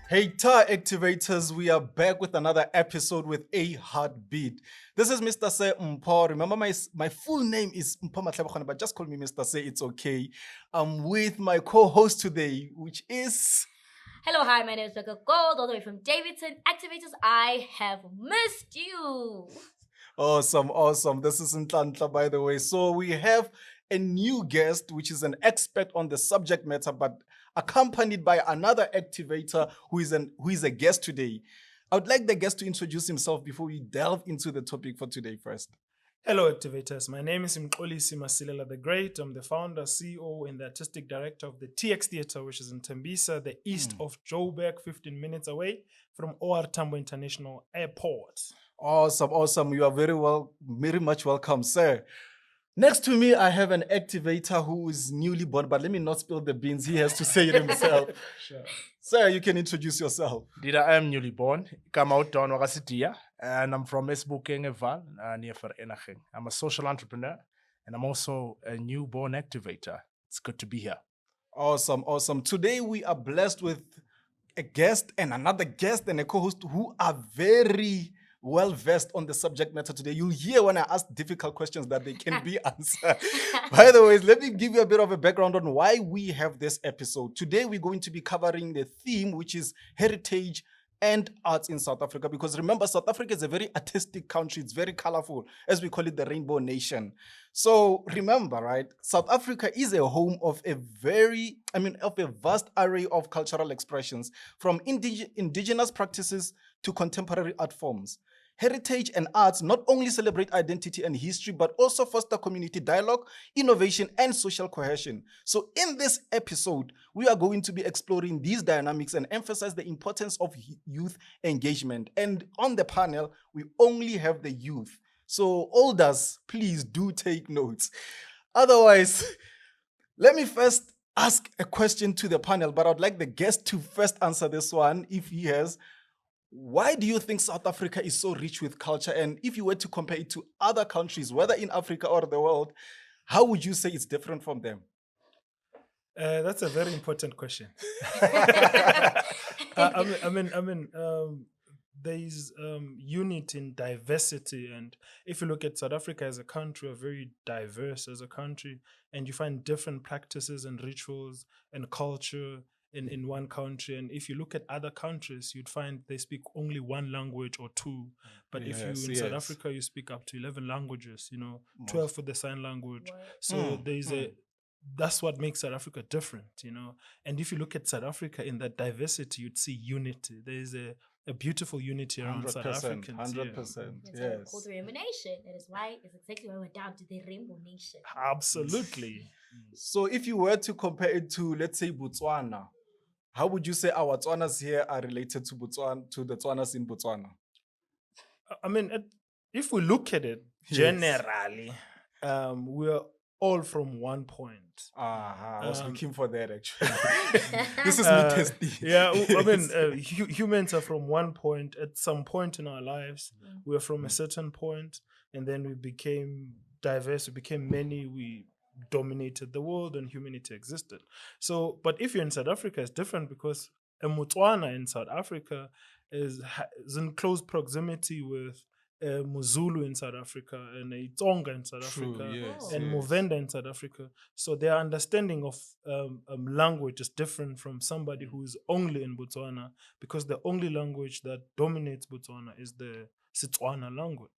Hey, tar activators, we are back with another episode with a heartbeat. This is MrSir Mpho. Remember, my full name is Mpho Matlhabegoane, but just call me MrSir. It's okay. I'm with my co-host today, which is Hello, hi, my name is Becca Gold, all the way from Davidson. Activators, I have missed you. awesome, awesome. This is Nhlanhla, by the way. So we have a new guest, which is an expert on the subject matter, but accompanied by another activator who is a guest today. I would like the guest to introduce himself before we delve into the topic for today first. Hello, activators. My name is Mxolisi Masilela the Great. I'm the founder, CEO, and the artistic director of the TX Theatre, which is in Tembisa, the east of Joburg, 15 minutes away from OR Tambo International Airport. Awesome, awesome. You are very much welcome, sir. Next to me, I have an activator who is newly born, but let me not spill the beans. He has to say it himself. Sure. Sir, you can introduce yourself. Indeed, I am newly born. Come out Don Sidiya, and I'm from Esbukeng Eval, near Vereniging. I'm a social entrepreneur, and I'm also a newborn activator. It's good to be here. Awesome, awesome. Today we are blessed with a guest and another guest and a co-host who are very well versed on the subject matter today. You'll hear when I ask difficult questions that they can be answered. By the way, let me give you a bit of a background on why we have this episode. Today we're going to be covering the theme, which is heritage and arts in South Africa, because remember, South Africa is a very artistic country. It's very colorful, as we call it, the Rainbow Nation. So remember, right, South Africa is a home of a vast array of cultural expressions, from indigenous practices to contemporary art forms. Heritage and arts not only celebrate identity and history, but also foster community dialogue, innovation, and social cohesion. So in this episode, we are going to be exploring these dynamics and emphasize the importance of youth engagement. And on the panel, we only have the youth. So elders, please do take notes. Otherwise, let me first ask a question to the panel, but I'd like the guest to first answer this one if he has. Why do you think South Africa is so rich with culture? And if you were to compare it to other countries, whether in Africa or the world, how would you say it's different from them? That's a very important question. There's unity in diversity, and if you look at South Africa as a country, we're very diverse as a country, and you find different practices and rituals and culture in one country. And if you look at other countries, you'd find they speak only one language or two. But if you in South Africa, you speak up to 11 languages, 12 for the sign language. So that's what makes South Africa different, And if you look at South Africa in that diversity, you'd see unity. There's a beautiful unity around South Africans. 100%. That's why we're called the Rainbow Nation. That is why it's exactly why we're down to the Rainbow Nation. Absolutely. So if you were to compare it to, let's say, Botswana, how would you say our Tswanas here are related to the Tswanas in Botswana? If we look at it generally, we're all from one point. I was looking for that actually. This is me testing. Humans are from one point. At some point in our lives, we are from a certain point, and then we became diverse. We became many. We dominated the world, and humanity existed. So, but if you're in South Africa, it's different because a Motswana in South Africa is in close proximity with Muzulu in South Africa and a Tonga in South Africa and Movenda in South Africa. So their understanding of language is different from somebody who is only in Botswana, because the only language that dominates Botswana is the Setswana language.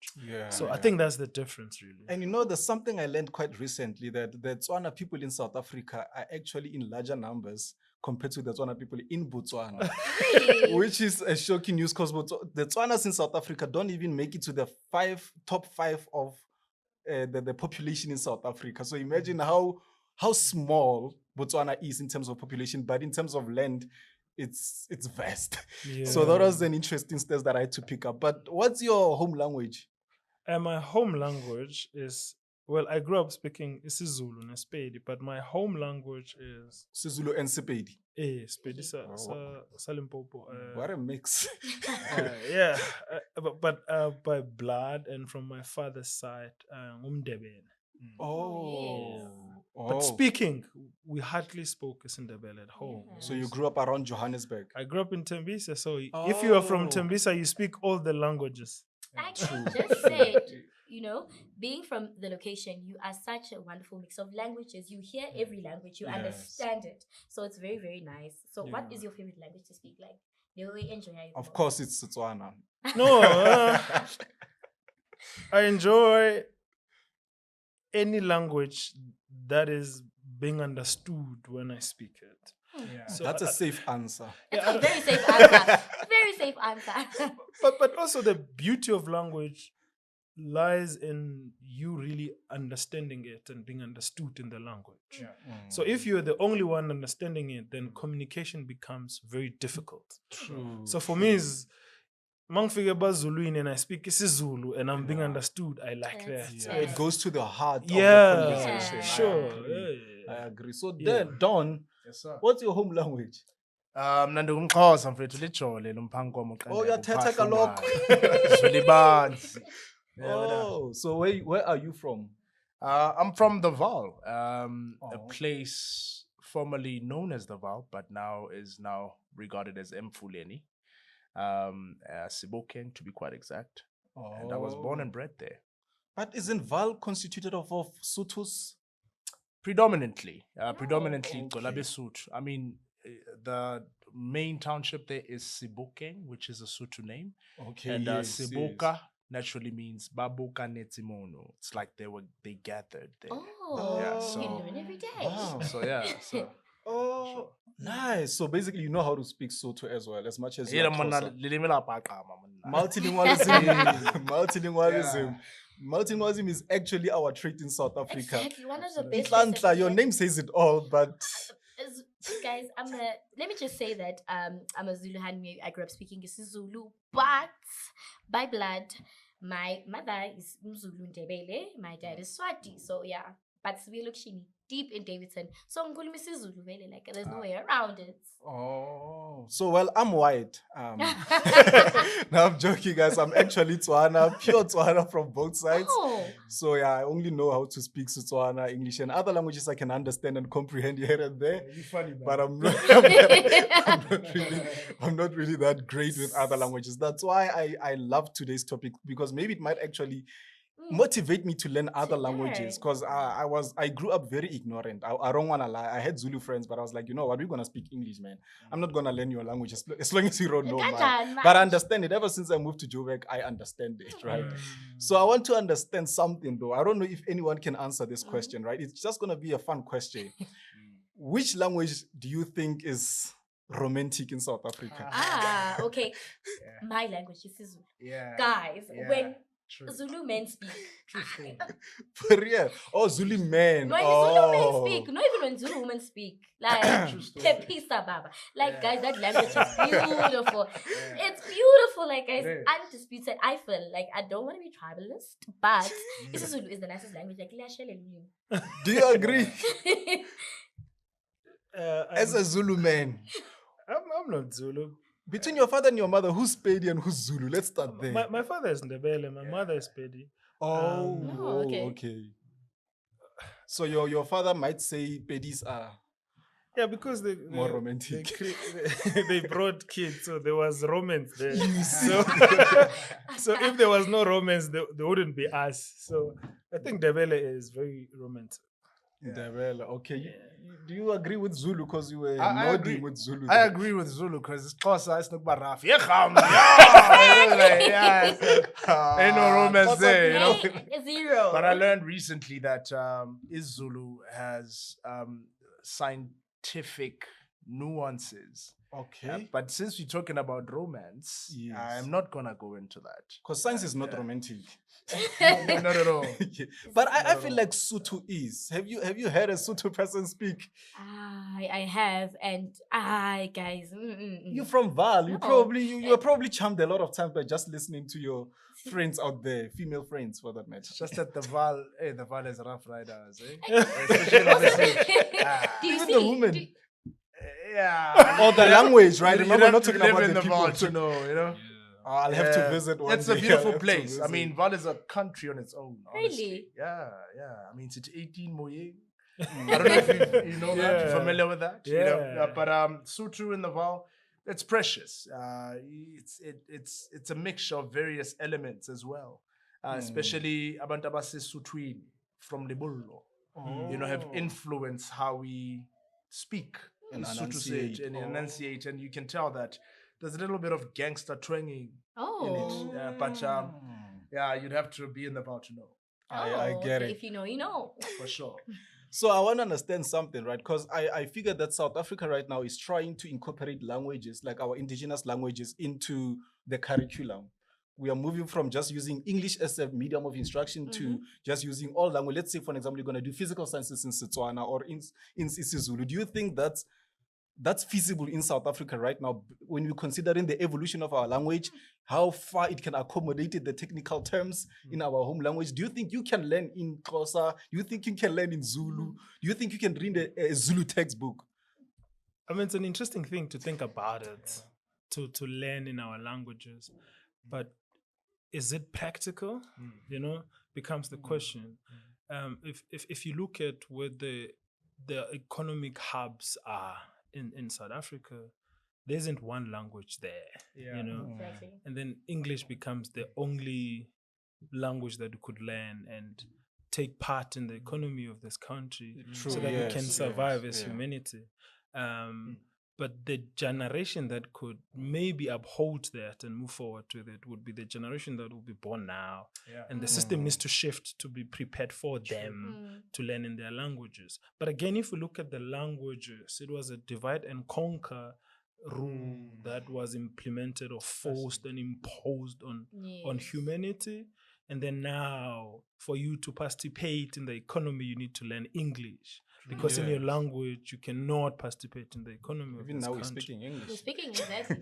So I think that's the difference, really. And there's something I learned quite recently, that the Tswana people in South Africa are actually in larger numbers compared to the Tswana people in Botswana. Which is a shocking news, because the Tswanas in South Africa don't even make it to the top five of the population in South Africa. So imagine how small Botswana is in terms of population, but in terms of land, it's vast. So that was an interesting stats that I had to pick up. But what's your home language? My home language is, I grew up speaking isiZulu and Sepedi, but my home language is isiZulu and Sepedi. Sepedi sa Limpopo. What a mix. But by blood and from my father's side, Umndebele. Oh. But speaking, we hardly spoke Isindebele at home. Yeah. So you grew up around Johannesburg. I grew up in Tembisa, so if you are from Oh. Tembisa, you speak all the languages. I can just say, being from the location, you are such a wonderful mix of languages. You hear every language, you Yes. understand it. So it's very, very nice. So what Yeah. is your favorite language to speak? Like, the way enjoy it the Of most? course, it's Setswana. No, I enjoy any language that is being understood when I speak it. Yeah. So That's a safe answer. It's Yeah, a very safe answer. Very safe answer. but also the beauty of language lies in you really understanding it and being understood in the language. Yeah. So if you're the only one understanding it, then communication becomes very difficult. True. So for me, is mangifike Zulu and I speak isiZulu and I'm being understood. I like That's that. Yeah, Yeah. it goes to the heart of Yeah, the conversation. sure. I agree. So Yeah. then, Don, Yes, sir. what's your home language? Mna ndingumXhosa mfethu lijole lomphankomo Oh, uyathetha kaloku. Zulibanzi. Oh, so where are you from? I'm from the Val, a Oh. place formerly known as the Val, but now is regarded as Mfuleni. Sebokeng to be quite exact. And I was born and bred there. But isn't Val constituted of Sothos? Predominantly, okay. Golabesutu. I mean, the main township there is Sebokeng, which is a Sotho name. Okay, And yes, Seboka naturally means Baboka Netimono. It's like they gathered there. Oh, Yeah, you so- learn every day. Wow. So yeah, so Oh, nice. So basically, you know how to speak Sotho as well, as much as you yeah, are mna Xhosa. lilimi lapha xa, mna. Multilingualism. Multilingualism. Multilingualism is actually our trait in South Africa. Exactly, one of the best. Nhlanhla, your name says it all, but Guys, let me just say that I'm a Zulu Hanmi. I grew up speaking isiZulu, but by blood, my mother is Mzulu Ndebele, my dad is Swati. So yeah, but we look deep in Davidson. So I'm calling isiZulu really, like there's no way around it. oh, so well, I'm white. No, I'm joking, guys. I'm actually Tswana, pure Tswana from both sides. Oh, So yeah, I only know how to speak Setswana, English, and other languages I can understand and comprehend here and there. You funny, man. But I'm not really that great with other languages. That's why I love today's topic, because maybe it might actually motivate me to learn other languages, learn. because I grew up very ignorant. I don't want to lie. I had Zulu friends, but I was like, you know what, we're gonna speak English, man. I'm not gonna learn your language as long as you don't know mine. But I understand it. Ever since I moved to Joburg, I understand it, right? So I want to understand something though. I don't know if anyone can answer this question, right? It's just gonna be a fun question. Which language do you think is romantic in South Africa? Okay. Yeah. My language is isiZulu. Yeah. Guys, Yeah. when True. Zulu men speak, True story. For real? Oh, Zulu men. when Oh. Zulu men speak, not even when Zulu women speak, like True story. Tepisa Baba, like Yeah. guys, that language is beautiful. It's beautiful, like guys, It is. undisputed. I feel like I don't want to be tribalist, but isiZulu is the nicest language. Like Do you agree? As I'm, a Zulu man, I'm not Zulu. between your father and your mother, who's Pedi and who's Zulu? Let's start there. My father is Ndebele, my mother is Pedi. Oh, Oh, okay. okay. So your father might say Pedis are Yeah, because they more romantic. they brought kids, so there was romance there. So, so if there was no romance, there wouldn't be us. So I think Ndebele is very romantic. Ndebele. Okay. Do you agree with Zulu because you were I nodding agree. with Zulu? I there? agree with Zulu because it's Xhosa, it's not Barafi. Ain't no romance there, you know. Hey, zero. But I learned recently that Zulu has scientific nuances. Okay. But since we're talking about romance, Yes. I'm not gonna go into that. Because science is not romantic. No, not at all. Okay. But I feel like Sotho is. Have you heard a Sotho person speak? I have, and guys. You're from Val. You No. you were probably charmed a lot of times by just listening to your friends out there, female friends for that matter. Just that the Val is rough riders, eh? Especially on the street. Do you Even see? the women. do- Yeah. Or the language, right? You Remember, we're don't not have to talking live about in the the people. Val to know, you know. I'll have to visit one It's a day. beautiful I'll have to place. I visit. mean, Val is a country on its own. Honestly. Really? Yeah. I mean, it's 18 Moyeng. I don't know if you know that. You're Yeah. familiar with that. You know? Yeah. But Sutru in the Val, it's precious. It's a mixture of various elements as well. Especially abantu abasesutwini from Lebullo. You know, have influenced how we speak And Sotho Sage and enunciate, and you can tell that there's a little bit of gangster twanging in it. But yeah, you'd have to be in the Val to know I get it. If you know, you know. for sure. So I want to understand something, right? Because I figure that South Africa right now is trying to incorporate languages, like our indigenous languages, into the curriculum. We are moving from just using English as a medium of instruction to just using all language. Let's say, for example, you're going to do physical sciences in Setswana or in isiZulu. Do you think that's feasible in South Africa right now when you're considering the evolution of our language, how far it can accommodate the technical terms in our home language? Do you think you can learn in Xhosa? Do you think you can learn in Zulu? Do you think you can read a Zulu textbook? I mean, it's an interesting thing to think about it, to learn in our languages. But is it practical? You know, becomes the question. If you look at where the economic hubs are in South Africa, there isn't one language there, you know, Exactly. and then English becomes the only language that we could learn and take part in the economy of this country so that we can survive as humanity. But the generation that could maybe uphold that and move forward with it would be the generation that will be born now. And the system needs to shift to be prepared for them to learn in their languages. But again, if we look at the languages, it was a divide and conquer rule that was implemented or forced and imposed on humanity. And then now, for you to participate in the economy, you need to learn English. Because in your language, you cannot participate in the economy of Even this now we're country. speaking English. We're speaking exactly.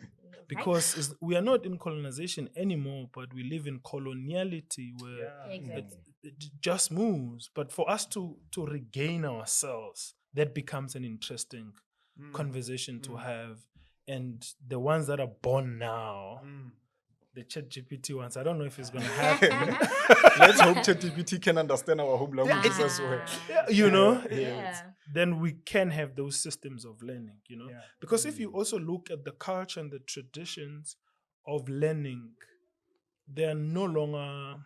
Because we are not in colonization anymore, but we live in coloniality where Exactly. it just moves. But for us to regain ourselves, that becomes an interesting conversation to have. And the ones that are born now, the ChatGPT ones, I don't know if it's going to happen. Let's hope ChatGPT can understand our home languages as well. You know, Yeah. then we can have those systems of learning, you know. Because if you also look at the culture and the traditions of learning, they are no longer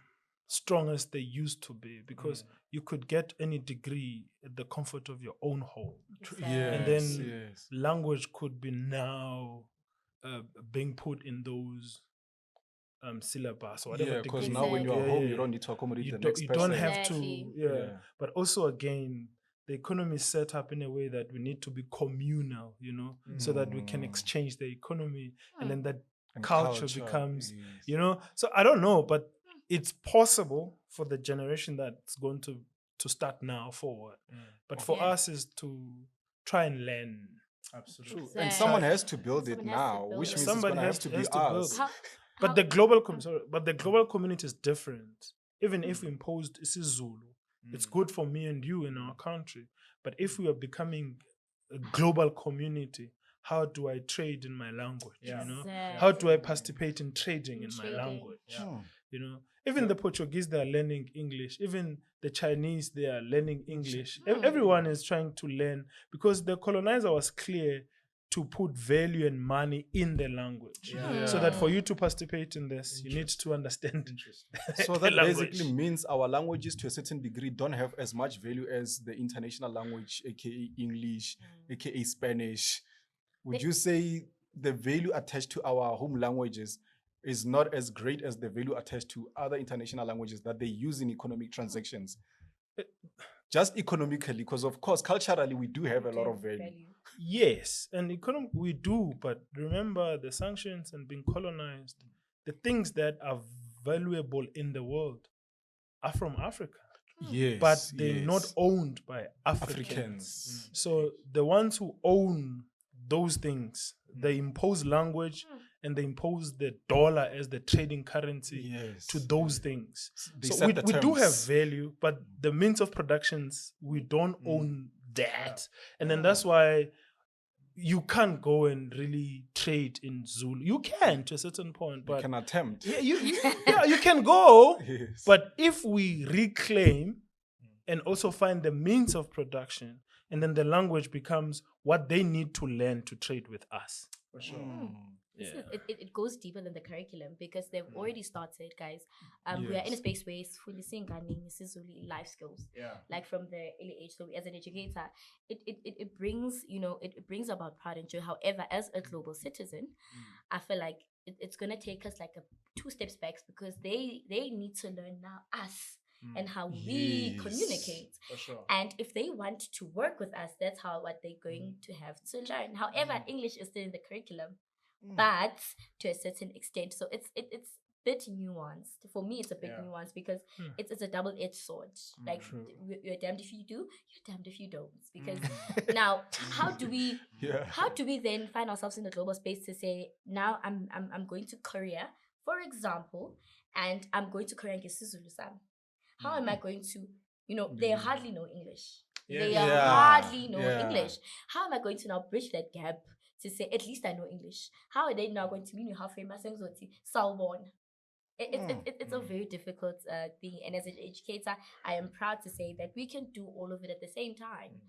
strong as they used to be, because you could get any degree at the comfort of your own home. And then language could be now being put in those syllabus or whatever. Because now when you're home, you don't need to accommodate the next You person. don't have Exactly. to, But also, again, the economy is set up in a way that we need to be communal, you know, so that we can exchange the economy, and then that And culture becomes, you know. So I don't know, but it's possible for the generation that's going to start now forward. But for us is to try and learn. Absolutely. Exactly. And someone has to build it Someone has to now, build which it. means Somebody it's going to has have to to be build us. it. But the global community is different. Even if we imposed isiZulu, it's good for me and you in our country. But if we are becoming a global community, how do I trade in my language? You know, how do I participate in trading in my language? You know, even the Portuguese, they are learning English. Even the Chinese, they are learning English. Everyone is trying to learn, because the colonizer was clear to put value and money in the language. So that for you to participate in this, you need to understand. So the that language. basically means our languages to a certain degree don't have as much value as the international language, aka English, aka Spanish. Would you say the value attached to our home languages is not as great as the value attached to other international languages that they use in economic transactions? Just economically, because of course, culturally, we do have a lot of value. Yes, and we do, but remember the sanctions and being colonized, the things that are valuable in the world are from Africa. Yes, But they're not owned by Africans. So the ones who own those things, they impose language and they impose the dollar as the trading currency to those things. So we do have value, but the means of productions, we don't own that. And then that's why you can't go and really trade in Zulu. You can to a certain point, You but can attempt. yeah, you can go. Yes. But if we reclaim and also find the means of production, and then the language becomes what they need to learn to trade with us. For sure. Yeah. It goes deeper than the curriculum because they've already started, guys. We are in a Yes. space where it's fully singing life skills. Yeah. Like from the early age. So as an educator, it brings, it brings about pride and joy. However, as a global citizen, I feel like it's gonna take us like 2 steps back because they need to learn now us and how we Yes. communicate. For sure. And if they want to work with us, that's what they're going to have to learn. However, English is still in the curriculum, but to a certain extent. So it's a bit nuanced. For me, it's a bit nuanced because it's a double-edged sword. Like you're damned if you do, you're damned if you don't. Because now, how do we then find ourselves in the global space to say, now I'm going to Korea, for example, and I'm going to Korea and get Sizulu Sam. How am I going to, they hardly know English. They hardly know English. How am I going to now bridge that gap to say, at least I know English? How are they now going to mean how famous and Salbon? It's a very difficult thing. And as an educator, I am proud to say that we can do all of it at the same time.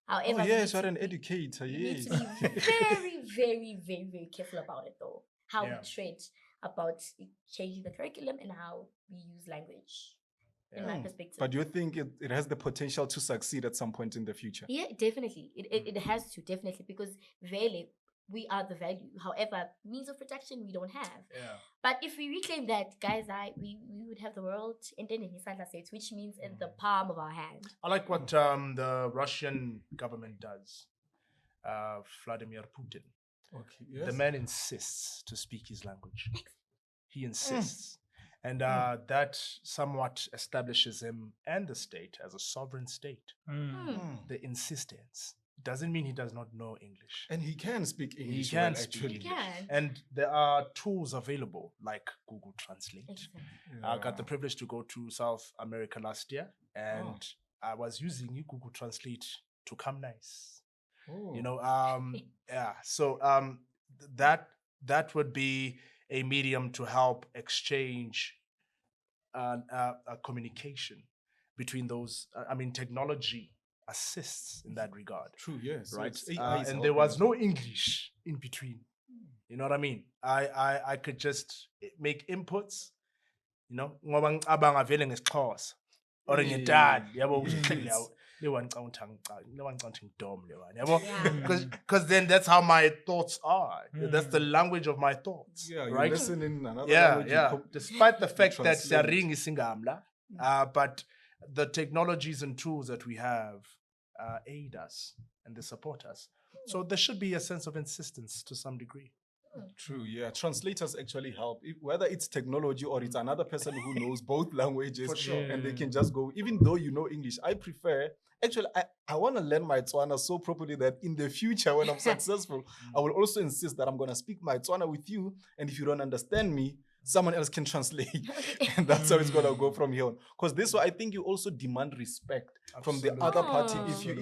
However, yes, you're an educator. we need Yes. to be very, very, very, very careful about it, though. How we tread about changing the curriculum and how we use language. In my perspective. But do you think it has the potential to succeed at some point in the future? Yeah, definitely. It has to, definitely, because really we are the value. However, means of production we don't have. Yeah. But if we reclaim that, guys, we would have the world in Nhlanhla states, which means in the palm of our hand. I like what the Russian government does. Vladimir Putin. Okay. Yes. The man insists to speak his language. He insists. And that somewhat establishes him and the state as a sovereign state. The insistence doesn't mean he does not know English. And he can speak English. He can well, speak actually. He can. And there are tools available like Google Translate. Exactly. I got the privilege to go to South America last year, and I was using Google Translate to come nice. Oh. Yeah. So that would be a medium to help exchange a communication between those. Technology assists in that regard. True. Yes. Right. So AI is and there helping was as no well. English in between. You know what I mean? I could just make inputs. Ngoba ngicabanga vele ngesixhosa or ngedali yabo because then that's how my thoughts are. That's the language of my thoughts. Yeah, you right? listen in another Yeah, language. yeah. Despite the fact that translate. Siaring is Singamla, but the technologies and tools that we have aid us and they support us. So there should be a sense of insistence to some degree. True, yeah. Translators actually help. Whether it's technology or it's another person who knows both languages, For sure. and they can just go, even though you know English. I prefer, actually, I want to learn my Tswana so properly that in the future, when I'm successful, I will also insist that I'm going to speak my Tswana with you. And if you don't understand me, someone else can translate. And that's how it's going to go from here on. Because this way, I think you also demand respect from the other party. If you,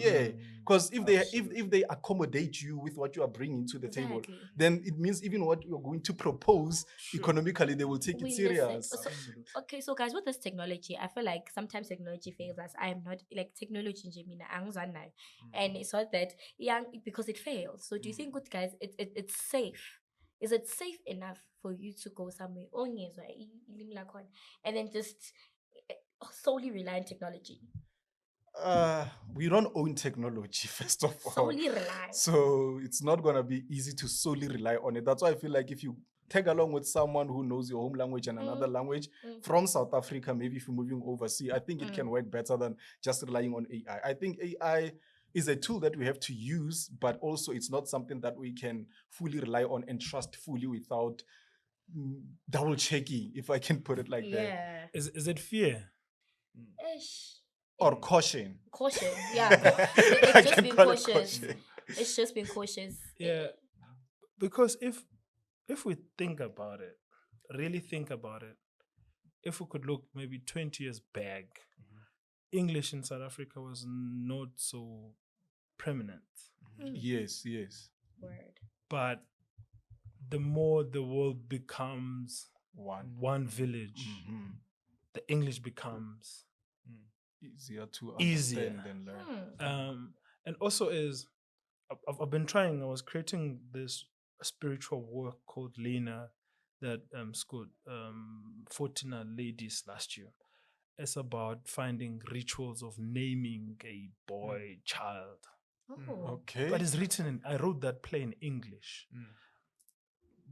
because if they accommodate you with what you are bringing to the table, Exactly. then it means even what you're going to propose economically, they will take We it serious. listen. Okay, so guys, with this technology, I feel like sometimes technology fails us. I am not like technology in Gemini, and it's not that young because it fails. So do you think, good guys, it's safe? Is it safe enough for you to go somewhere and then just solely rely on technology? We don't own technology, first of all. Solely rely. So it's not going to be easy to solely rely on it. That's why I feel like if you tag along with someone who knows your home language and another language from South Africa, maybe if you're moving overseas, I think it can work better than just relying on AI. I think AI is a tool that we have to use, but also it's not something that we can fully rely on and trust fully without double checking, if I can put it like that. Yeah. Is it fear? Ish. Or caution. Caution. Yeah. I It's just can been call it cautious. caution. It's just been cautious. Yeah, because if we think about it, really think about it, if we could look maybe 20 years back, English in South Africa was not so prominent. Yes, yes. Word. But the more the world becomes one village, the English becomes Easier to Easier. understand and learn. and also is I've been trying. I was creating this spiritual work called Lena that scored 14 ladies last year. It's about finding rituals of naming a boy child. Oh. Okay. But it's written I wrote that play in English.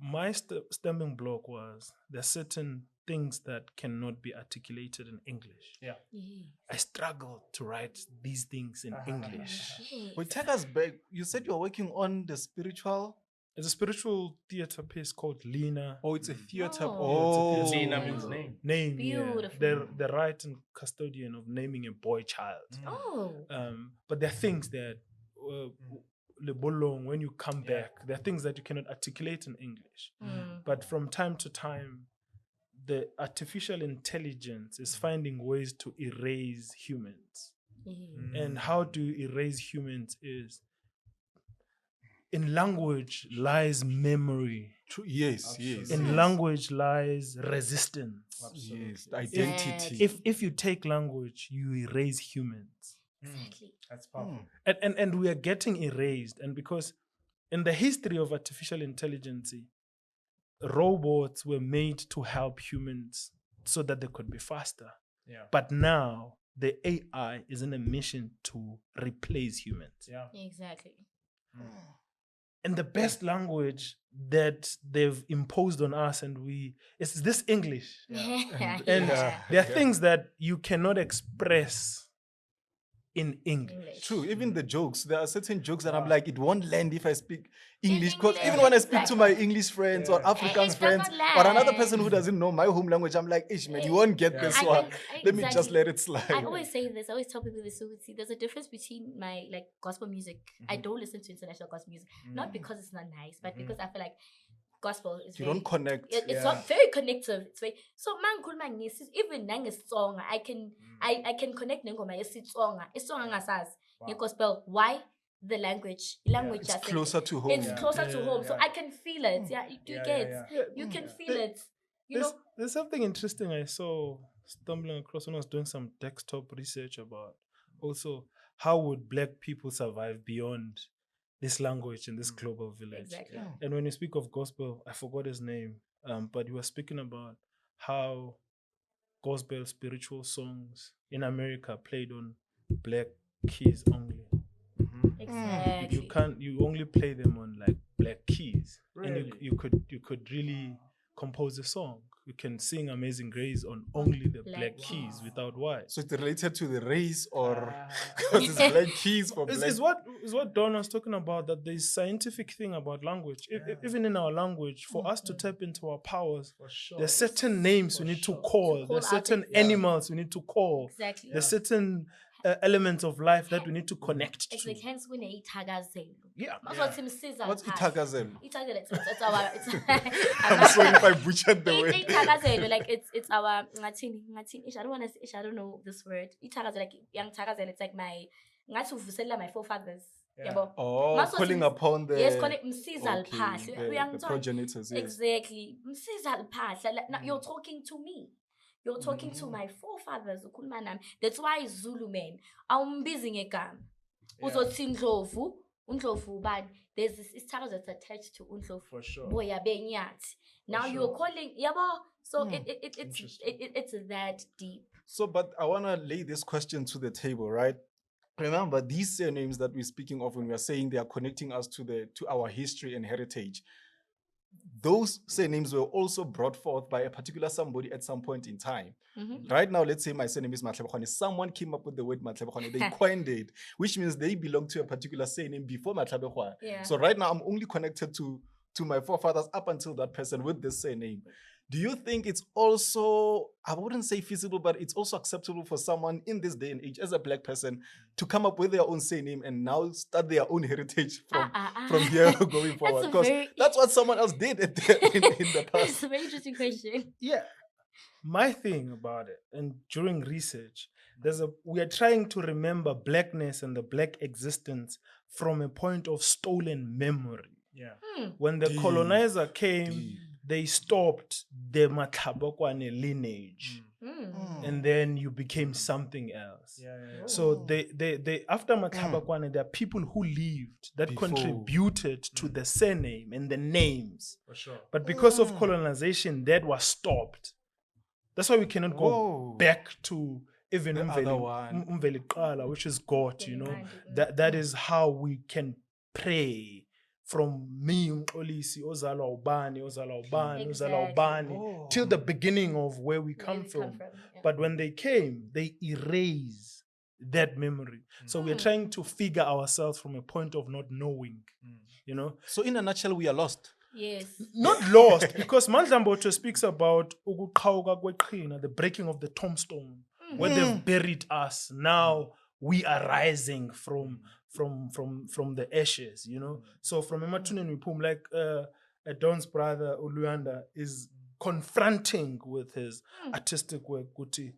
My stumbling block was there's certain things that cannot be articulated in English. Yeah. I struggled to write these things in English. Yes. Wait, take us back. You said you're working on the spiritual. It's a spiritual theater piece called Lena. Oh, it's a theater. Oh. Oh, Lena means name. Name, Beautiful. yeah. The right and custodian of naming a boy child. Oh. But there are things that when you come back, there are things that you cannot articulate in English. But from time to time, the artificial intelligence is finding ways to erase humans. And how to erase humans is in language lies memory. Yes, yes. In language lies resistance. Yes, identity. If you take language, you erase humans. Exactly. That's powerful. And we are getting erased. And because in the history of artificial intelligence, robots were made to help humans so that they could be faster. Yeah. But now the AI is in a mission to replace humans. Yeah. Exactly. And the best language that they've imposed on us, it's this English. Yeah. And there are things that you cannot express in English. True, even the jokes. There are certain jokes that I'm like, it won't land if I speak English. In Because English, even when I speak to exactly. my English friends or Afrikaans It friends does not or another land. person who doesn't know my home language, I'm like, ish, man, you won't get this one. Let me just let it slide. I always say this. I always tell people this. So see, there's a difference between my like gospel music. I don't listen to international gospel music, not because it's not nice, but because I feel like gospel is You very, don't connect. it's not very connective. It's very so man could man even nang song I can connect nengoma song ngasas gospel. Why? The language It's just closer to home. it's closer to home, so I can feel it. Yeah, you do get you can feel it. You know, There's something interesting I saw stumbling across when I was doing some desktop research about also how would Black people survive beyond this language in this global village. exactly. And when you speak of gospel, I forgot his name, but you were speaking about how gospel spiritual songs in America played on Black keys only. Exactly. You only play them on like Black keys. Really? And you could really compose a song. You can sing Amazing Grace on only the Black keys without white. So it's related to the race or because it's black keys for black. Is what Don was talking about, that there's scientific thing about language. Even in our language, for us to tap into our powers, For sure. there's certain names we need to call. There's out certain things. animals we need to call. Exactly. There's certain elements of life that we need to connect to. Exactly. Hence when ithakazelo. Yeah. That's what Msiza. What's itakazelo? Ithakazelo. It's our. I'm sorry if I butchered the word. Ithakazelo, like it's our. I don't want to. I don't know this word. Ithakazelo, like young Thakazelo. It's like my. My forefathers. Yeah. Yabo. Oh, Maso calling sim- upon the Yes, connect Msiza okay, al-phahla. the progenitors. Yes. Exactly. Msiza al-phahla. Like, now you're talking to me. You're talking to my forefathers. ukhuluma nami. That's why Zulu man. Awumbizi ngegama. Uzothi Ndlovu. Undlovu ubani. There's this isithako that's attached to Undlovu. For sure. Boya benyathi. Now sure. you're calling. Yabo. So it's that deep. So, but I want to lay this question to the table, right? Remember, these surnames that we're speaking of when we are saying they are connecting us to our history and heritage. Those surnames were also brought forth by a particular somebody at some point in time. Right now, let's say my surname is Matlhabegoane. Someone came up with the word Matlhabegoane. They coined it, which means they belong to a particular surname before Matlhabegoane. Yeah. So right now, I'm only connected to my forefathers up until that person with this surname. Do you think it's also, I wouldn't say feasible, but it's also acceptable for someone in this day and age as a Black person to come up with their own surname and now start their own heritage from here going forward? Because that's what someone else did in the past. That's a very interesting question. Yeah. My thing about it, and during research, we are trying to remember Blackness and the Black existence from a point of stolen memory. Yeah. When the Deep, colonizer came, deep. they stopped the Matlhabegoane lineage. And then you became something else. Yeah. So they after Matlhabegoane, there are people who lived that Before. contributed to the surname and the names. For sure. But because of colonization, that was stopped. That's why we cannot go Whoa. back to even The other one. Umveli, which is God, you know. Umveli. That is how we can pray from me, Mxolisi, Ozala Ubani, Oh. till the beginning of where we come from. Yeah. But when they came, they erase that memory. So we're trying to figure ourselves from a point of not knowing, you know. So in a nutshell, we are lost. Yes. Not lost, because Matlhabegoane speaks about ukuqhawuka kweqhina, the breaking of the tombstone, where they've buried us. Now we are rising from the ashes, you know. So from Emathuneni Wiphume, like Don's brother Uluyanda is confronting with his artistic work, Guti,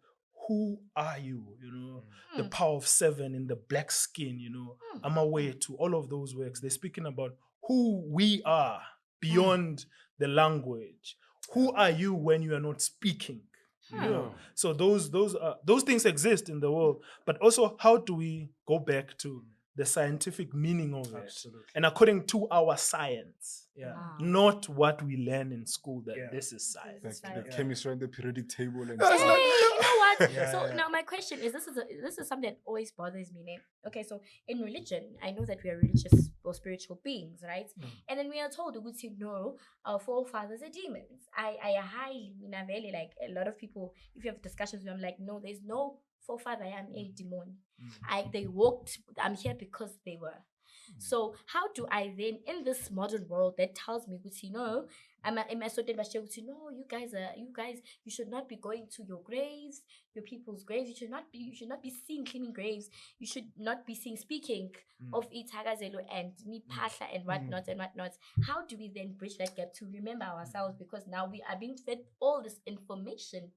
who are you? You know, the power of seven in the black skin, you know, Amawetu, all of those works. They're speaking about who we are beyond the language. Who are you when you are not speaking? You know? So those things exist in the world, but also how do we go back to the scientific meaning of it? Absolutely. And according to our science, Yeah. not what we learn in school that Yeah. this is science. This is Like the right. chemistry and the periodic table and Hey, stuff. you know what? Yeah, So yeah. now my question is, this is something that always bothers me. Né? Okay, so in religion, I know that we are religious or spiritual beings, right? And then we are told to know our forefathers are demons. I highly really like a lot of people. If you have discussions with them, like, no, there's no forefather. I am a demon. They walked. I'm here because they were. So how do I then, in this modern world that tells me, no, you guys, you should not be going to your graves, your people's graves. You should not be seen cleaning graves. You should not be seen speaking of Itagazelo and Nipasha and whatnot. How do we then bridge that gap to remember ourselves? Because now we are being fed all this information.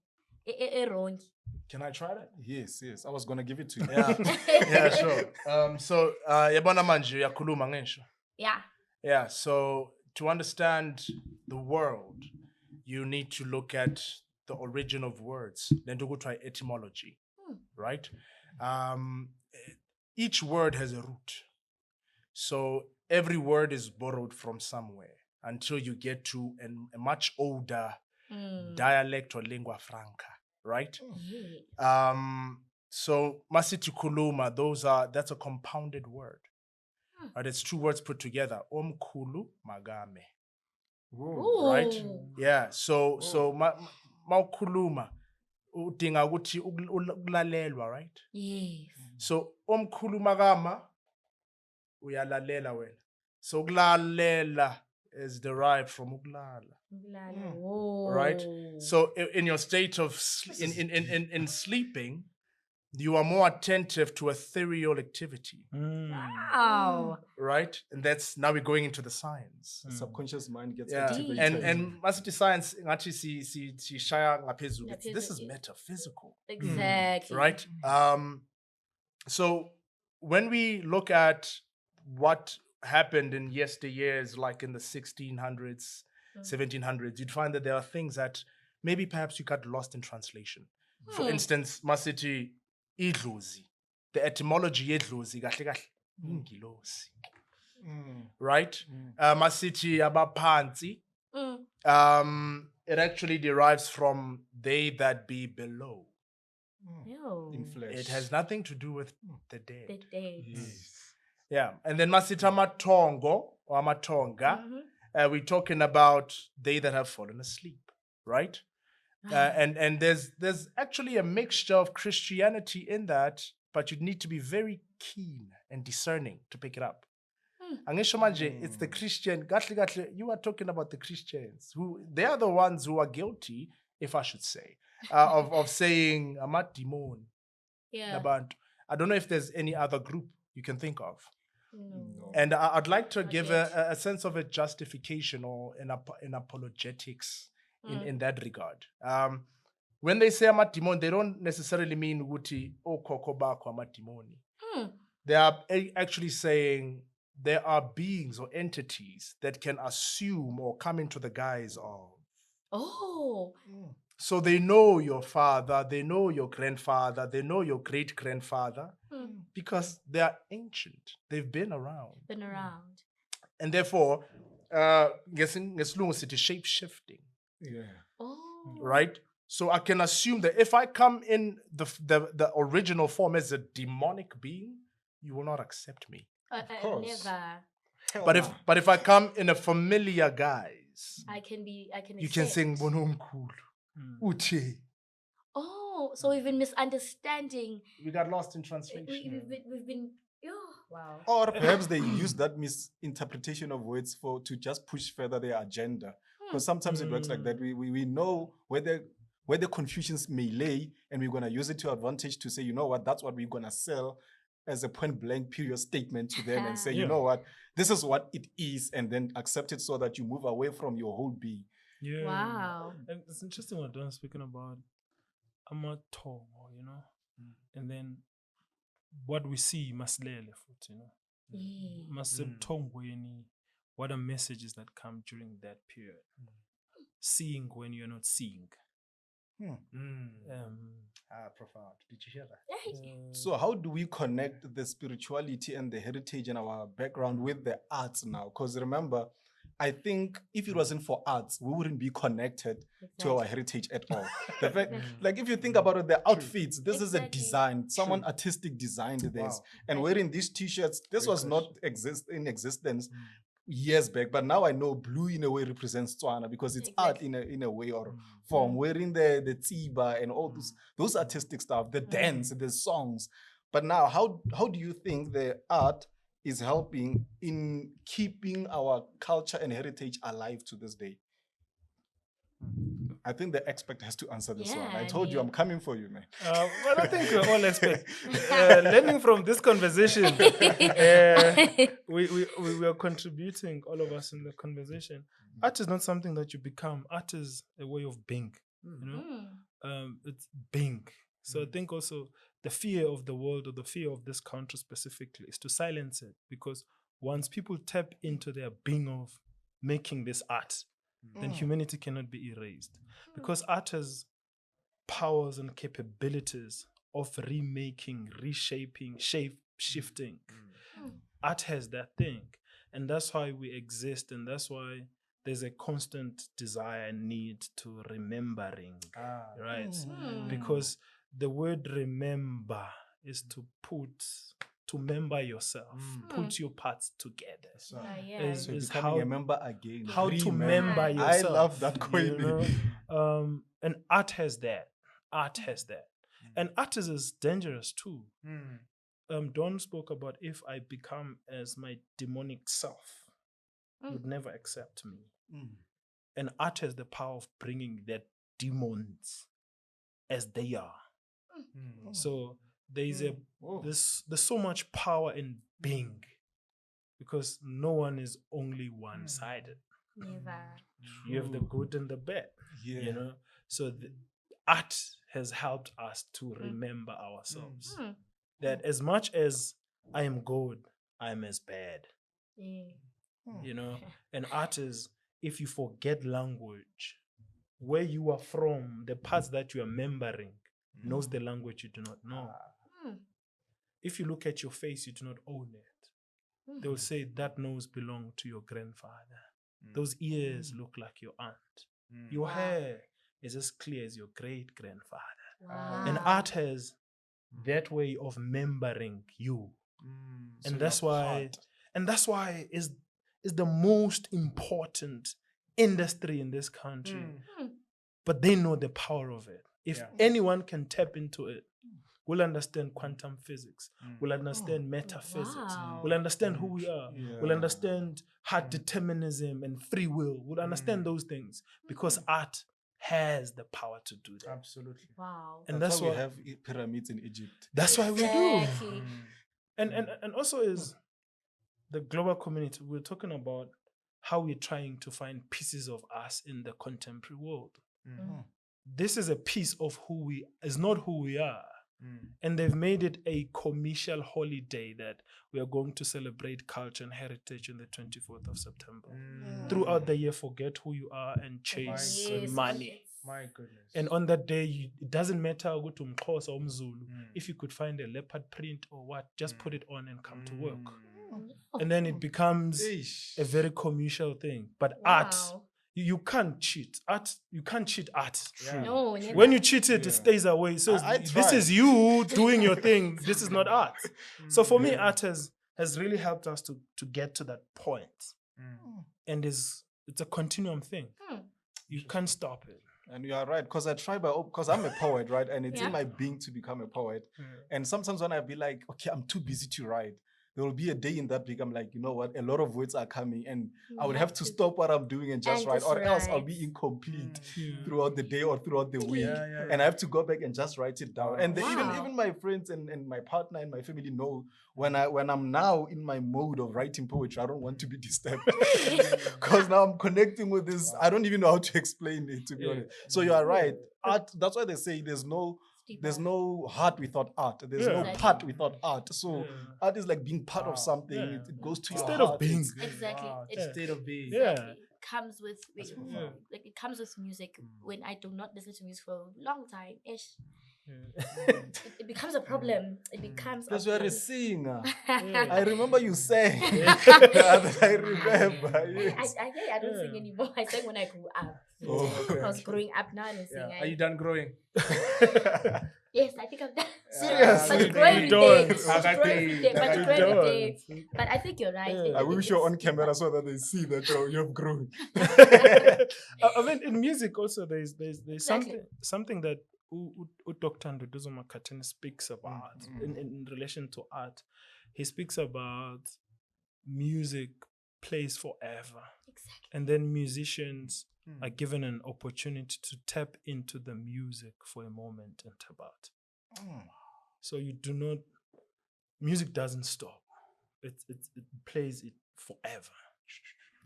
Wrong. Can I try that? Yes. I was gonna give it to you. Yeah, sure. So, yabona manje uyakhuluma ngisho. Yeah. Yeah, so to understand the world, you need to look at the origin of words, then to go try etymology, right? Each word has a root. So every word is borrowed from somewhere until you get to a much older dialect or lingua franca, right? So masithi khuluma, that's a compounded word. Right? It's two words put together. Omkhulu magame. Right? Ooh. Yeah. So mawukhuluma udinga ukuthi ukulalelwa, right? Yes. So omkhulu magama uyalalela wena. So ukulalela is derived from ukulala. Right? So in your state of in sleeping, you are more attentive to ethereal activity. Wow. Right? And that's now we're going into the science. The subconscious mind gets Yeah. activated. And masithi science ngathi si shaya ngaphezulu. This is Ngaphezulu. metaphysical. Exactly. Right? So when we look at what happened in yesteryears, like in the 1600s, 1700s, you'd find that there are things that maybe perhaps you got lost in translation. For instance, masithi idlozi. The etymology yedlozi kahle kahle ingilosi. Right? Masithi abaphansi. It actually derives from they that be below. Ew. In flesh. It has nothing to do with the The dead. date. Yes. Yeah. And then masithi amatongo or amatonga, we're talking about they that have fallen asleep, right? And there's actually a mixture of Christianity in that, but you need to be very keen and discerning to pick it up. Angisho manje, it's the Christian. Gahle, you are talking about the Christians who they are the ones who are guilty, if I should say, of saying amadimon. Yeah. Nabantu. I don't know if there's any other group you can think of. No. And I'd like to Not give yet. a sense of a justification or in apologetics in that regard. When they say amadimon, they don't necessarily mean ukuthi okhokho bakho amadimoni. They are actually saying there are beings or entities that can assume or come into the guise of. Oh. So they know your father, they know your grandfather, they know your great grandfather because they are ancient. They've been around. Been around. And therefore, ngesilungu sithi shape shifting, Yeah. Oh. right? So I can assume that if I come in the original form as a demonic being, you will not accept me. course. Never. But if I come in a familiar guise, I can you can accept. sing Bonomkulu. Uche. Oh, so we've been misunderstanding. We got lost in translation. We've been. Oh, wow. Or perhaps they use that misinterpretation of words to just push further their agenda. Because sometimes it works like that. We know where the confusions may lay, and we're gonna use it to advantage to say, you know what, that's what we're gonna sell as a point blank period statement to them and say, you know what, this is what it is, and then accept it so that you move away from your whole being. Yeah. Wow. And it's interesting what Don's speaking about. Mpho, you know, and then what we see, Masilela, you know, Yeah. Masebtongweni, what are messages that come during that period? Seeing when you're not seeing. Profound. Did you hear that? So how do we connect the spirituality and the heritage and our background with the arts now? Because remember, I think if it wasn't for arts, we wouldn't be connected to our heritage at all. The fact, like if you think about it, the outfits, this is a design. Someone artistic designed this. Wow. And wearing these t-shirts, this was not in existence years back. But now I know blue in a way represents Tswana because it's art in a way or form. Wearing the tsiba and all those artistic stuff, the dance, the songs. But now, how do you think the art is helping in keeping our culture and heritage alive to this day? I think the expert has to answer this one. I told you I'm coming for you, man. Well, I think we're all experts. Learning from this conversation, we are contributing, all of us in the conversation. Art is not something that you become. Art is a way of being, you know? It's being. So I think also the fear of the world or the fear of this country specifically is to silence it, because once people tap into their being of making this art, then humanity cannot be erased. Because art has powers and capabilities of remaking, reshaping, shape-shifting. Art has that thing. And that's why we exist, and that's why there's a constant desire and need to remembering, right? Because the word remember is to member yourself, put your parts together. So Is becoming how, a member again. how to Remember. member yourself. I love that quote. You know? And art has that. Art has that. And art is dangerous too. Don spoke about if I become as my demonic self, you'd never accept me. And art has the power of bringing that demons as they are. So there's there's so much power in being, because no one is only one-sided. Never. You have the good and the bad. You know, so the art has helped us to remember ourselves. That as much as I am good, I am as bad. You know, and art is, if you forget language, where you are from, the parts that you are remembering knows the language you do not know. If you look at your face, you do not own it. They will say that nose belonged to your grandfather. Those ears look like your aunt. Your hair is as clear as your great grandfather. And art has that way of remembering you. And that's why is the most important industry in this country. But they know the power of it. If anyone can tap into it, we'll understand quantum physics. We'll understand metaphysics. We'll understand who we are. We'll understand heart determinism and free will. We'll understand those things, because art has the power to do that. Absolutely. Wow. And that's why we have pyramids in Egypt. That's why we do. And also is the global community. We're talking about how we're trying to find pieces of us in the contemporary world. This is a piece of who we is not who we are. And they've made it a commercial holiday that we are going to celebrate culture and heritage on the 24th of September. Throughout the year, forget who you are and chase Yes, money. My goodness. And on that day, it doesn't matter go to Mxolisi or Mzulu. If you could find a leopard print or what, just put it on and come to work. And then it becomes a very commercial thing. But art, Wow. you can't cheat. Art, you can't cheat art. No, never. When you cheat it, it stays away. So I this tried. is you doing your thing. This is not art. So for me, art has really helped us to get to that point. And it's a continuum thing. You can't stop it. And you are right, because I try because I'm a poet, right? And it's in my being to become a poet. And sometimes when I be like, okay, I'm too busy to write, there will be a day in that week I'm like, you know what, a lot of words are coming and I would have to stop what I'm doing and just write, or else I'll be incomplete throughout the day or throughout the week. And I have to go back and just write it down. And even my friends and my partner and my family know when I'm now in my mode of writing poetry, I don't want to be disturbed. Because now I'm connecting with this. I don't even know how to explain it, to be honest. So you are right. Art, that's why they say there's no heart without art. There's no part without art. So art is like being part of something. It goes to your State heart. of being. Exactly. It's state of being. Exactly. It comes with like it comes with music. When I do not listen to music for a long time, it becomes a problem. It becomes Because you are a singer. I I remember you sang. I remember. Yes. I don't sing anymore. I sang when I grew up. I was growing up now. I don't sing. Are you done growing? Yes, I think I'm done. Serious? But it's growing You every day. don't. It's growing every day. But it's You growing every day. don't. But I think you're right. I wish you're on camera so that they see that you have grown. I mean, in music also, there's Exactly. something that Dr. Nduduzo Makhathini speaks about in relation to art. He speaks about music plays forever. Exactly. And then musicians are given an opportunity to tap into the music for a moment and tap out. So music doesn't stop. It plays it forever.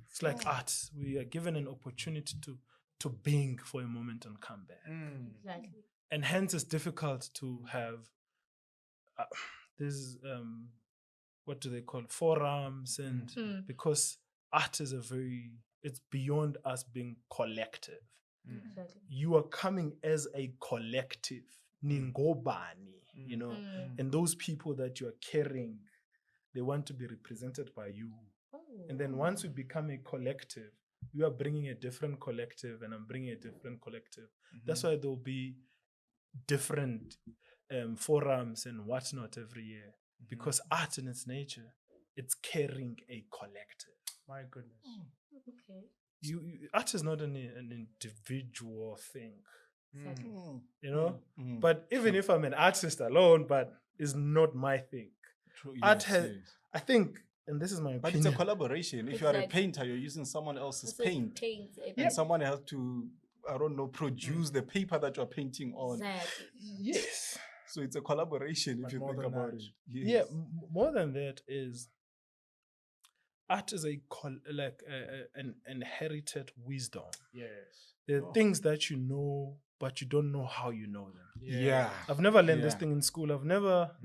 It's like art. We are given an opportunity to being for a moment and come back. Exactly. And hence it's difficult to have these, what do they call it? Forums, and because art is it's beyond us being collective. Exactly. You are coming as a collective, Ningobani, you know, and those people that you are carrying, they want to be represented by you. And then once we become a collective, you are bringing a different collective and I'm bringing a different collective. That's why there'll be different forums and whatnot every year, because art in its nature, it's carrying a collective. My goodness. Okay. Art is not an individual thing, Exactly. you know. But even if I'm an artist alone, but it's not my thing. True, Art yes, has, I think, and this is my But opinion. it's a collaboration. If you are a painter, you're using someone else's paint. And someone has to, I don't know, produce the paper that you're painting on. Exactly. Yes. So it's a collaboration But if you more think than about that. it. Yes. Yeah, more than that is art is an inherited wisdom. Yes. There are things that you know, but you don't know how you know them. Yeah. I've never learned this thing in school.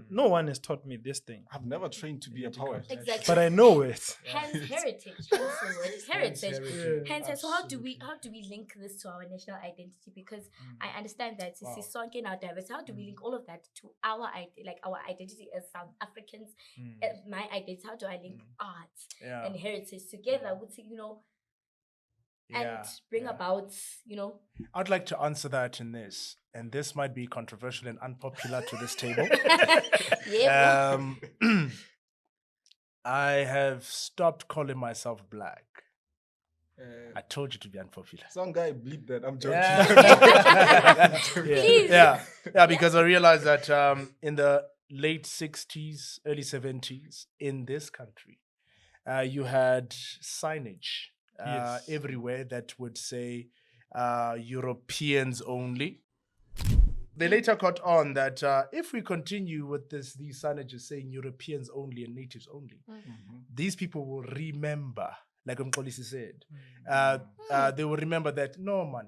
No one has taught me this thing, I've never trained to be a poet. Exactly. but I know it. Hence heritage. Hence the word is heritage. Yeah. Hence, so how do we link this to our national identity? Because I understand that this is song in our diversity. How do we link all of that to our identity as South Africans? My identity. How do I link art and heritage together? With and bring about I'd like to answer that in this, and this might be controversial and unpopular to this table. I have stopped calling myself black. I told you to be unpopular. Some guy bleep that. I'm joking. Please. Yeah, because I realized that in the late 60s, early 70s, in this country, you had signage everywhere that would say Europeans only. They later caught on that if we continue with these signages saying Europeans only and natives only, these people will remember, like Mxolisi said, they will remember that, no man,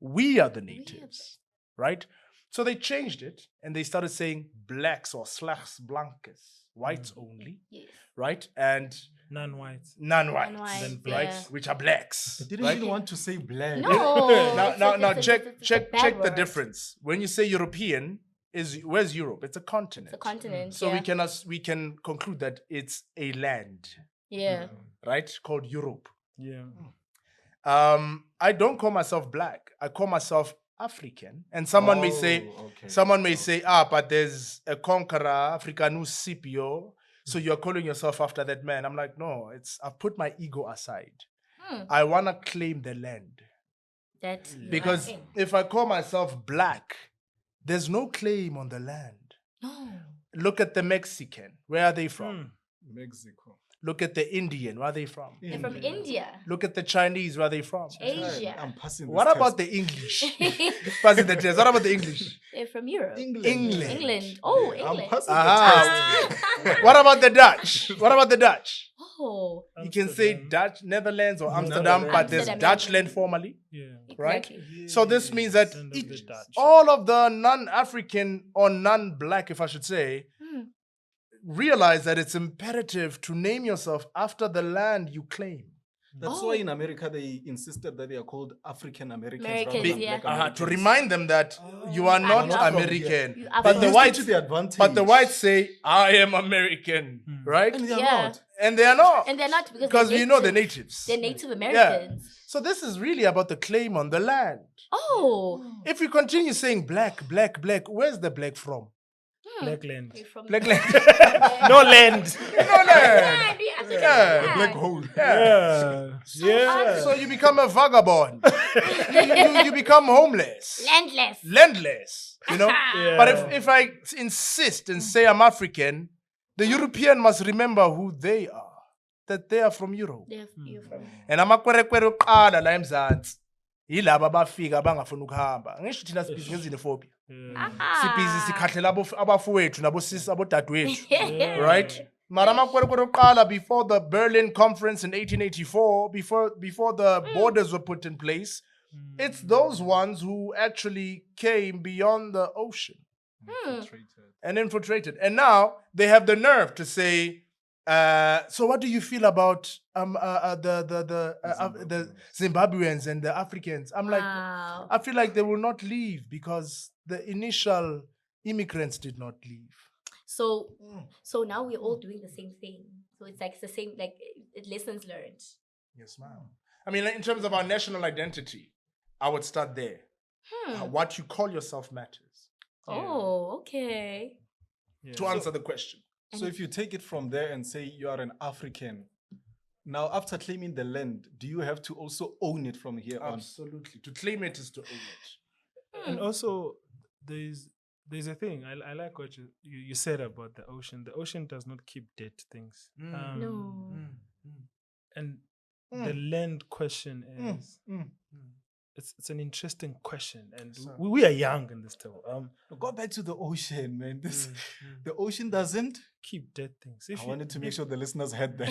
we are the natives, right? So they changed it and they started saying blacks or slags blancas, whites only, Yes. right? And Non-whites. non-whites, Non-whites, Then right? yeah. Which are blacks. Didn't right? even want to say black. No. Now it's a check bad the word. difference. When you say European, where's Europe? It's a continent. It's a continent. So yeah. we can conclude that it's a land, Yeah. right? Called Europe. Yeah. I don't call myself black. I call myself African. And someone may say, but there's a conqueror, Africanus Scipio. So you're calling yourself after that man. I'm like, no, I've put my ego aside. I wanna claim the land. That Because if I call myself black, there's no claim on the land. no. Look at the Mexican. Where are they from? Mexico. Look at the Indian. Where are they from? They're from India, Look at the Chinese. Where are they from? Asia. I'm passing this What test. about the English? Passing the test. What about the English? They're from Europe. England? England. Oh, I'm England. passing Ah. the test. What about the Dutch? What about the Dutch? Oh, You can say Amsterdam. Dutch, Netherlands, or Amsterdam, but there's Amsterdam, Dutch yeah. land formerly, Yeah. right? exactly. So this means that Descent of the Dutch. all of the non-African or non-black, if I should say, realize that it's imperative to name yourself after the land you claim. That's why in America they insisted that they are called African Americans rather Americans, than yeah. Black To Americans. remind them that you are not not from American. You are But from the Used whites, it to the advantage. but the whites say, I am American, right? And they are Yeah. not. And they are not. And they're not Because they're we know the native. natives. They're Native Americans. So this is really about the claim on the land. Oh, If we continue saying black, black, black, where's the black from? Blackland. we're from Black land. No land. no land. land. We African Yeah, land. Black hole. Yeah. Yeah. So you become a vagabond. you become homeless. Landless. Landless. You know? Yeah. But if I insist and say I'm African, the European must remember who they are. That they are from Europe. You're from. And amakwerekwere oqala la eMzansi yilabo abafika abangafuna ukuhamba. Ngisho thina sibhizi ngezinophobia. Sibhizi sikhahlela abafowethu nabosisi abodadewethu. Right? Mara amakwerekwere oqala before the Berlin Conference in 1884, before the borders were put in place, it's those ones who actually came beyond the ocean and infiltrated. And now they have the nerve to say, so what do you feel about the Zimbabweans and the Africans? I'm like, Wow. I feel like they will not leave because the initial immigrants did not leave. So now we're all doing the same thing. So it's like the same, like lessons learned. Yes, ma'am. I mean, in terms of our national identity, I would start there. What you call yourself matters. Oh, okay. To answer the question. So if you take it from there and say you are an African, now after claiming the land, do you have to also own it from here on? Absolutely. To claim it is to own it. And also, there's a thing. I like what you said about the ocean. The ocean does not keep dead things. No. And the land question is it's an interesting question, and we are young in this too. Go back to the ocean, man. The ocean doesn't Keep dead things. I wanted to make sure the listeners heard that.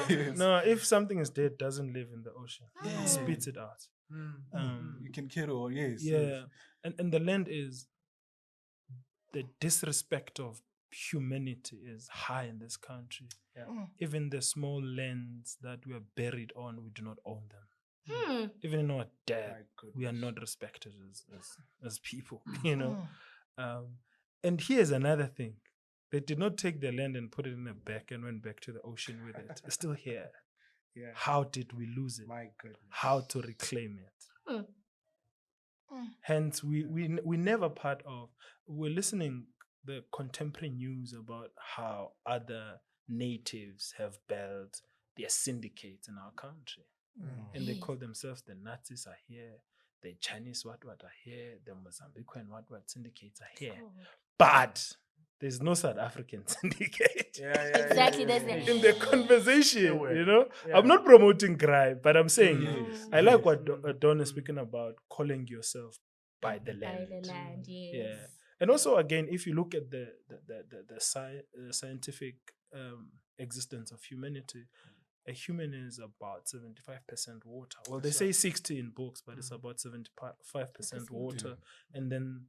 Yes. No, if something is dead, doesn't live in the ocean. It spits it out. You can carry on, yes. Yeah, yes. and the land is the disrespect of humanity is high in this country. Even the small lands that we are buried on, we do not own them. Even in our dead, we are not respected as people, you know. And here's another thing. They did not take the land and put it in a bag and went back to the ocean with it. It's still here. Yeah. How did we lose it? My goodness. How to reclaim it? Hence, we never part of. We're listening the contemporary news about how other natives have built their syndicates in our country. And they call themselves the Nazis are here, the Chinese what are here, the Mozambican what syndicates are here. But there's no South African syndicate. Exactly. There's In the conversation, you know? Yeah. I'm not promoting crime, but I'm saying I like what Don is speaking about, calling yourself by the land. By the land, yes. Yeah. And also, again, if you look at the scientific existence of humanity, a human is about 75% water. Well, they say 60 in books, but it's about 75% water. And then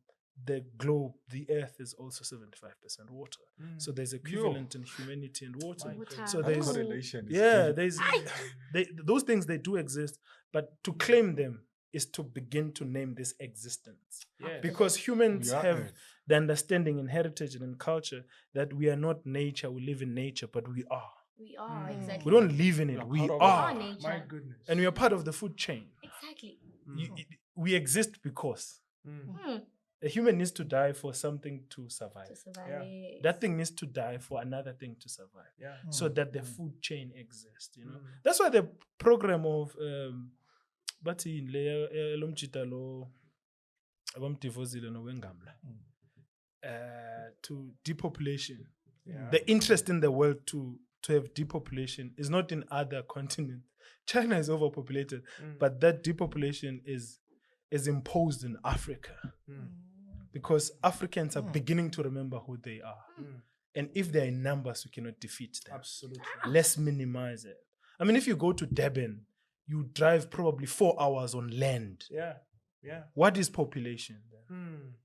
the globe, the earth is also 75% water. So there's equivalent in humanity and water. Water. So That there's correlation is yeah, deep. there's those things, they do exist, but to claim them is to begin to name this existence. Yes. Because humans We are have Earth. the understanding in heritage and in culture that we are not nature, we live in nature, but we are. We are, exactly. We don't live in it, are we part of are. We are nature. My goodness. And we are part of the food chain. Exactly. We exist because Mm. a human needs to die for something to survive. To survive. Yeah. yes. That thing needs to die for another thing to survive. Yeah. So that the food chain exists, you know. That's why the program of bathi le lo mjita lo abamdivozile nowengamla to depopulation. Yeah. The interest in the world to have depopulation is not in other continents. China is overpopulated, but that depopulation is imposed in Africa because Africans are beginning to remember who they are. And if they're in numbers, we cannot defeat them. Absolutely. Let's minimize it. I mean, if you go to Durban, you drive probably 4 hours on land. Yeah. Yeah. What is population then?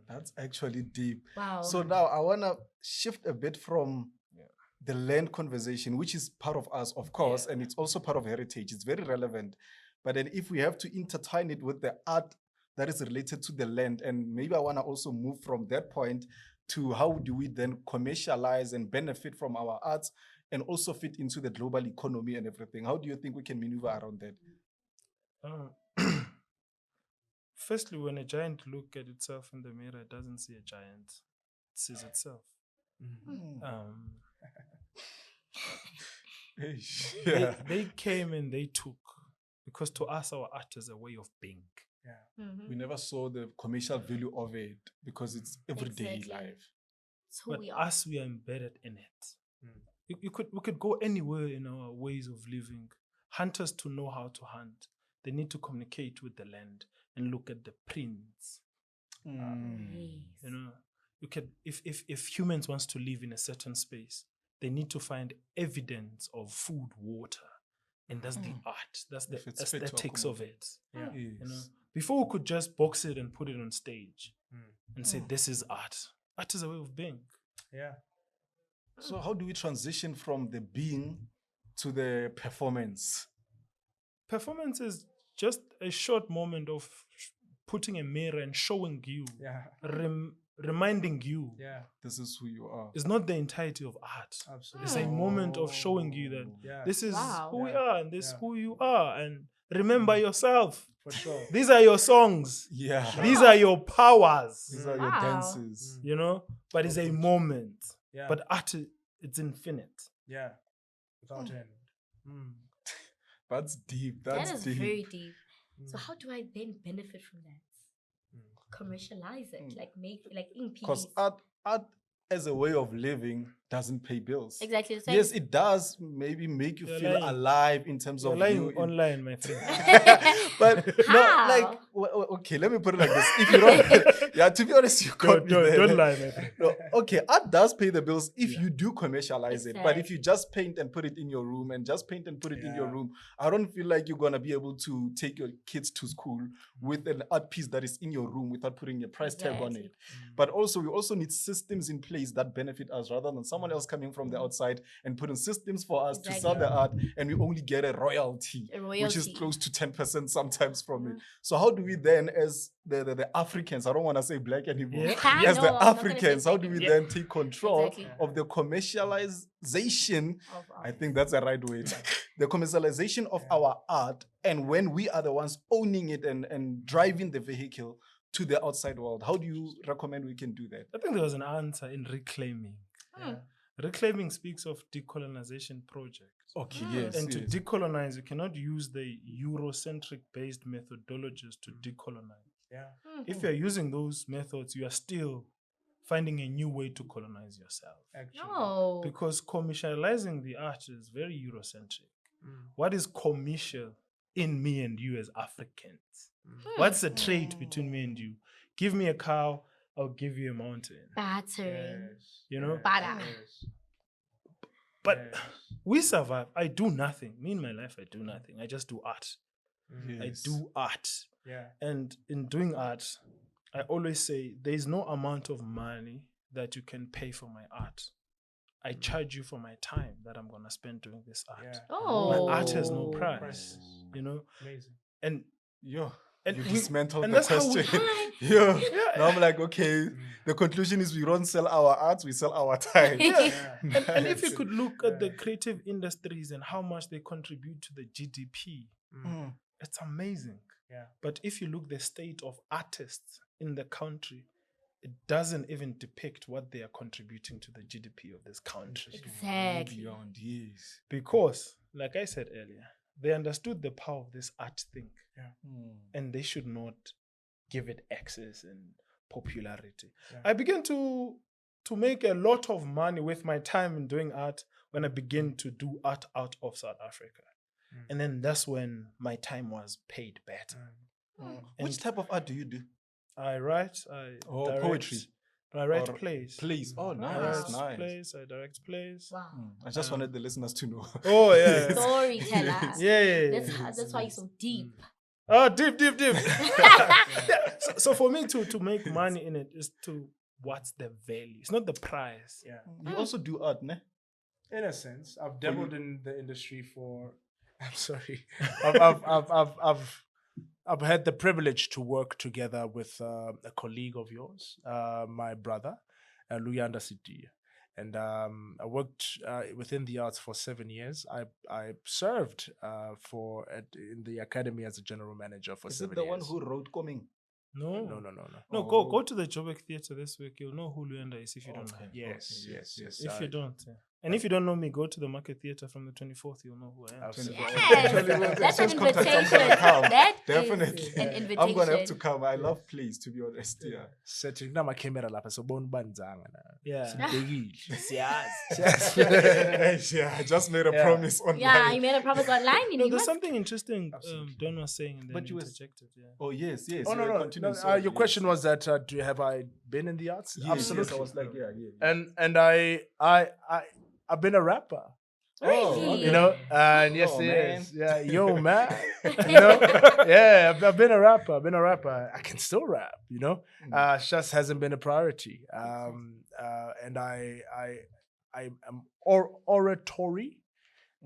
That's actually deep. Wow. So now I want to shift a bit from the land conversation, which is part of us, of course, and it's also part of heritage. It's very relevant. But then if we have to intertwine it with the art that is related to the land, and maybe I want to also move from that point to how do we then commercialize and benefit from our arts and also fit into the global economy and everything. How do you think we can maneuver around that? Firstly, when a giant looks at itself in the mirror, it doesn't see a giant, it sees itself. Yeah. They came and they took, because to us, our art is a way of being. We never saw the commercial value of it because it's everyday Exactly. life. It's who But we are. us, we are embedded in it. We could go anywhere in our ways of living. Hunters, to know how to hunt, they need to communicate with the land and look at the prints. Yes. You know, you can if humans wants to live in a certain space, they need to find evidence of food, water, and that's the art. That's the If it's fit to aesthetics of it. Yes. You know, before we could just box it and put it on stage and say this is art. Art is a way of being. Yeah. So how do we transition from the being to the performance? Performance is just a short moment of putting a mirror and showing you, Yeah. reminding you. Yeah. This is who you are. It's not the entirety of art. Absolutely. It's a moment of showing you that Yeah. this is Wow. who we Yeah. are and this is Yeah. who you are. And remember yourself. For sure. These are your songs. Yeah. These are your powers. These are your Wow. dances. You know? But it's a moment. Yeah. But art, it's infinite. Yeah. Without end. That's deep. That That's is deep. very deep. So how do I then benefit from that? Commercialize it, like make like in Because peace. art as a way of living doesn't pay bills. Exactly. It's like, Yes, it does maybe make you You're feel lying. alive in terms You're of lying you. online, my friend. But no, How? like okay, let me put it like this. If you don't, yeah, to be honest, you can't be there. Don't lie, my friend. No, okay, art does pay the bills if you do commercialize it. But if you Exactly. just paint and put it in your room and just paint and put it in your Yeah. room, I don't feel like you're gonna be able to take your kids to school with an art piece that is in your room without putting a price tag on Exactly. it. But also, we also need systems in place that benefit us rather than someone else coming from the outside and putting systems for us to sell Exactly. the art, and we only get a royalty, A which is royalty. close to 10% sometimes from it. So how do we then, as the Africans, I don't want to say black anymore, Yeah. as No, the I'm not gonna say Africans, how black do we anymore. then take control Exactly. of the commercialization? Of I think that's the right way. The commercialization of our art, and when we are the ones owning it and driving the vehicle to the outside world, how do you recommend we can do that? I think there was an answer in reclaiming. Reclaiming speaks of decolonization projects. Okay, yes. And to yes. decolonize, you cannot use the Eurocentric based methodologies to decolonize. Yeah. If you're using those methods, you are still finding a new way to colonize yourself. Actually. No. Because commercializing the art is very Eurocentric. What is commercial in me and you as Africans? What's the trade between me and you? Give me a cow, I'll give you a mountain. Battering. Yes. You know? Butter. Yes. But Yes. we survive. I do nothing. Me in my life, I do nothing. I just do art. I Yes. do art. Yeah. And in doing art, I always say there's no amount of money that you can pay for my art. I charge you for my time that I'm gonna spend doing this art. Yeah. Oh. My art has no price, Priceless. you know. Amazing. And Yo, And you we- dismantled and the that's how we- question. Yo, now I'm like, okay, the conclusion is we don't sell our arts, we sell our time. Yeah. and if you Nice. could look at the creative industries and how much they contribute to the GDP, Mm. it's amazing. Yeah. But if you look the state of artists in the country, it doesn't even depict what they are contributing to the GDP of this country. Exactly. Beyond, yes. Because, like I said earlier, they understood the power of this art thing, Mm. and they should not give it access and popularity. Yeah. I began to make a lot of money with my time in doing art when I began to do art out of South Africa. And then that's when my time was paid better. Mm. And Which type of art do you do? I write, I Oh, direct, poetry. I write Or plays. Please. Oh, I nice, write nice. plays, I direct plays. Wow. I just wanted the listeners to know. Oh, yeah. Storyteller. Yeah. That's why you're so deep. Oh, deep. Yeah. So for me to make money in it is to what's the value. It's not the price. Yeah. You also do art, ne? In a sense, I've you- dabbled in the industry for. I'm sorry. I've had the privilege to work together with a colleague of yours, my brother, Don Sidiya. And I worked within the arts for 7 years. I served in the academy as a general manager for Is 7 it the years. one who wrote Coming? No. No. No, Oh. go to the Joburg Theatre this week. You'll know who Luanda is if you don't know him. Yes. If you don't. Yeah. And if you don't know me, go to the Market Theatre from the 24th. You'll know who I am. Absolutely. Yes. That's an Just contact, I'm invitation. gonna come. That is Definitely. an invitation. I'm gonna have to come. I love plays, to be honest. Yeah. Setting na camera lapha so bona banzanga na. Yeah. Sibhekile. Yeah, I just made a Yeah. promise online. Yeah, you made a promise online. No, You there's must- something interesting Absolutely. Don was saying and then But you were- interjected. Yeah. Oh yes. Oh yeah, no. continue, No, sorry, your yes. question was that have I been in the arts? Yes, Absolutely. Yes, I was like, yeah. And I've been a rapper. Really? You know, and yes, Oh, yes, yeah, yo, man, you know, yeah, I've been a rapper. I can still rap, you know. It just hasn't been a priority. And I am oratory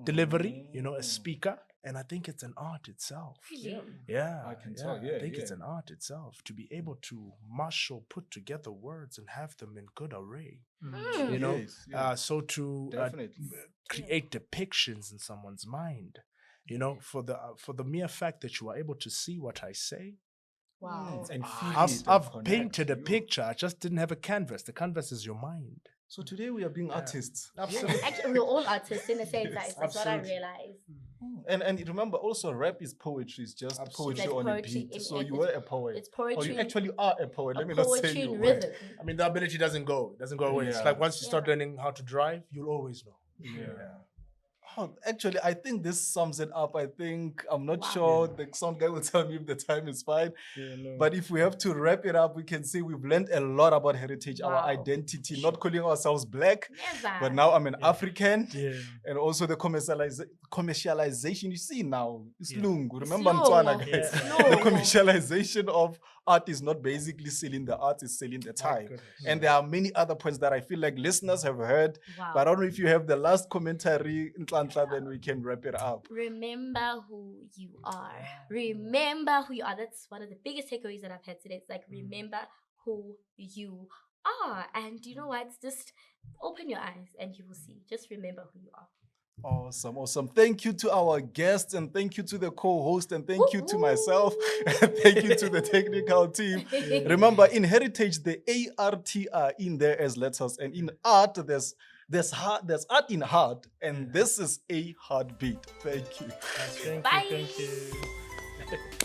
delivery, you know, a speaker, and I think it's an art itself. Really? Yeah, I can tell, yeah, I think it's yeah. an art itself to be able to marshal, put together words, and have them in good array. You know, Yes, yeah. so to Definitely. create depictions in someone's mind, you know, for the mere fact that you are able to see what I say. Wow. And feel it I've and connect, painted a you. picture. I just didn't have a canvas. The canvas is your mind. So today we are being artists. Absolutely. Actually, we're all artists in a sense. Yes, That's what I absolutely. realized. And remember also rap is poetry. It's just Absolutely. poetry Like on a poetry beat. in- So in- you were a poet. It's Or poetry. you actually are a poet. Let me a not say poetry you in were. rhythm. I mean, the ability doesn't go away. It's Yeah. like once you start Yeah. learning how to drive, you'll always know. Yeah. Oh, actually, I think this sums it up. I think I'm not Wow. sure. The sound guy will tell me if the time is fine. Yeah, no. But if we have to wrap it up, we can say we've learned a lot about heritage, our Wow. identity, not calling ourselves black, Never. but now I'm an African. yeah. And also the commercialization. You see now, it's Yeah. lungu. Remember Slow. Mtwana, guys? Yeah. The commercialization of art is not basically selling the art, it's selling the time. And there are many other points that I feel like listeners have heard. Wow. But I don't know if you have the last commentary, Nhlanhla, then we can wrap it up. Remember who you are. Remember who you are. That's one of the biggest takeaways that I've had today. It's like, remember who you are. And you know what? Just open your eyes and you will see. Just remember who you are. Awesome. Thank you to our guests and thank you to the co-host and thank you to Woo-hoo. myself and thank you to the technical team. Remember, in heritage, the ART are in there as letters, and in art, there's art in heart, and this is a heartbeat. Thank you. Thank Bye. you.